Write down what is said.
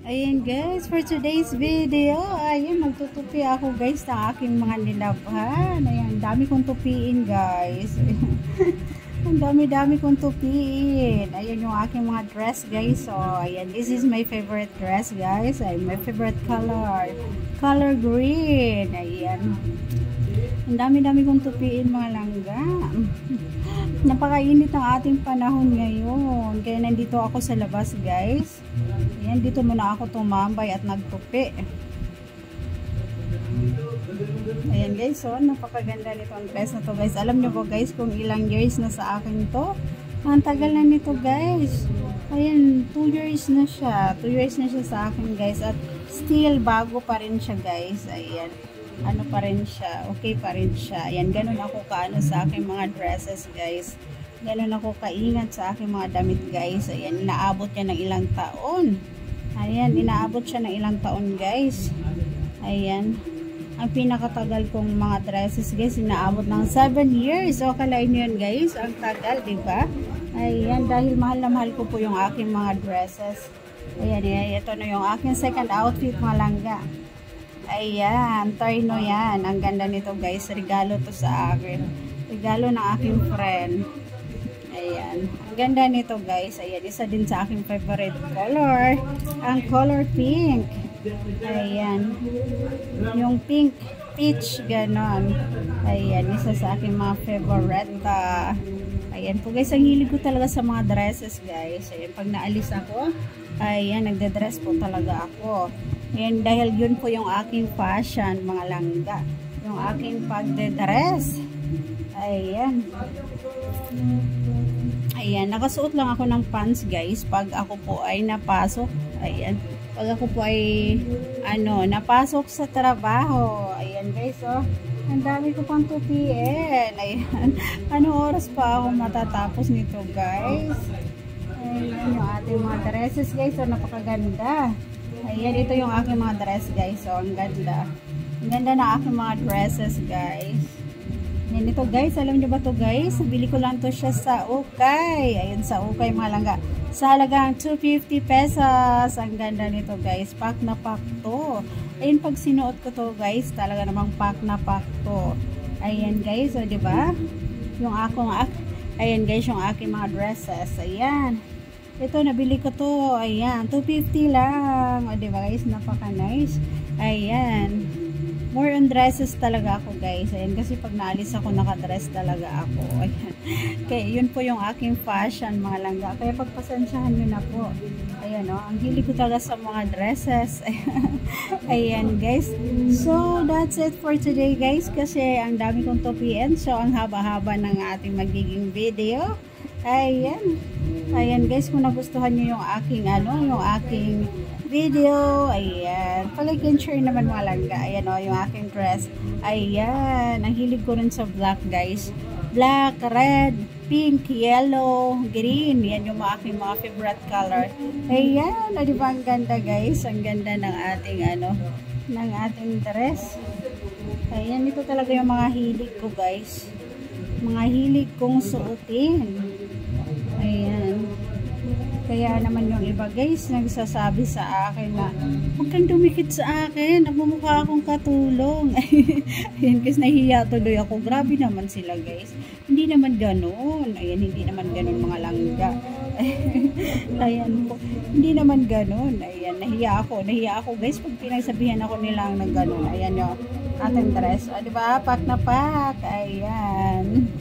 Ayan guys, for today's video, ayan, magtutupi ako guys ng aking mga nilabhan. Ayan, dami kong tupiin guys. Ang dami-dami kong tupiin. Ayan yung aking mga dress guys. So, ayan, this is my favorite dress guys. Ayan, my favorite color. Color green. Ayan. Ang dami-dami kong tupiin mga langga. Napakainit ang ating panahon ngayon. Kaya nandito ako sa labas guys. Ayan, dito muna ako tumambay at nagtupi. Ayan guys, so napakaganda nito ang dress na to guys. Alam nyo po guys kung ilang years na sa akin to. Ang tagal na nito guys. Ayan, 2 years na siya. 2 years na siya sa akin guys. At still bago pa rin siya guys. Ayan, ano pa rin siya. Okay pa rin siya. Ayan, ganun ako kaano sa aking mga dresses guys. Ganun ako kaingat sa aking mga damit guys. Ayan, inaabot niya ng ilang taon. Ayan, inaabot siya ng ilang taon guys. Ayan. Ang pinakatagal kong mga dresses guys, inaabot ng 7 years. So, kalain nyo yun guys. Ang tagal, diba? Ayan, dahil mahal na mahal ko po yung aking mga dresses. Ayan, ayan. Ito na yung aking second outfit, mga langga. Ayan, terno yan. Ang ganda nito guys. Regalo to sa akin. Regalo ng aking friend. Ayan. Ang ganda nito guys. Ayan, isa din sa aking favorite color. Ang color pink. Ayan. Yung pink, peach, ganon. Ayan, isa sa aking mga favorite. Ayan po guys, ang hilig ko talaga sa mga dresses guys. Ayan, pag naalis ako, ayan, nagde-dress po talaga ako. Ayan, dahil yun po yung aking fashion, mga langga. Yung aking pagde-dress. Ayan. Ayan, nakasuot lang ako ng pants guys pag ako po ay napasok. Ayan, pag ako po ay napasok sa trabaho. Ayan guys, oh. Ang dami ko pang tupiin. Ayan, anong oras pa ako matatapos nito guys? Ayan yung ating mga dresses guys. So, napakaganda. Ayan, ito yung aking mga dress guys. So, ang ganda. Ang ganda ng aking mga dresses guys. Ayan, ito guys, alam nyo ba to guys? Bili ko lang to siya sa Ukay. Ayan, sa Ukay mga langga. Sa halagang 250 pesos. Ang ganda nito guys. Pack na pack to. Ayan, pag sinuot ko to guys, talaga namang pack na pack to. Ayan guys, o diba? Yung ayan guys, yung aking mga dresses. Ayan. Ito, nabili ko to. Ayan, 250 lang. O diba guys, napaka nice. Ayan. More on dresses talaga ako guys. Ayan, kasi pag naalis ako, nakadress talaga ako. Ayan. Kaya yun po yung aking fashion, mga langga. Kaya pagpasensyahan nyo na po. Ayan o, ang hilig ko talaga sa mga dresses. Ayan guys. So, that's it for today guys. Kasi ang dami kong tupiin. So, ang haba-haba ng ating magiging video. Ayan. Ayan guys, kung nagustuhan nyo yung aking yung aking video, ayan, palike and share naman mga langga. Ayan o, yung aking dress. Ayan, ang hilig ko rin sa black guys. Black, red, pink, yellow, green. Yan yung aking mga favorite color. Ayan, o diba ang ganda guys? Ang ganda ng ating ng ating dress. Ayan, ito talaga yung mga hilig ko guys. Mga hilig kong suotin. Ayan. Kaya naman yung iba guys, nagsasabi sa akin na huwag kang dumikit sa akin, nagmumukha akong katulong. Ayan guys, nahihiya tuloy ako. Grabe naman sila guys. Hindi naman ganun. Ayan, hindi naman ganun mga langga. Ayan po. Hindi naman ganun. Ayan, nahiya ako guys pag pinagsabihan ako nilang ng ganun. Ayan yung ating dress. O diba, pack na pack. Ayan.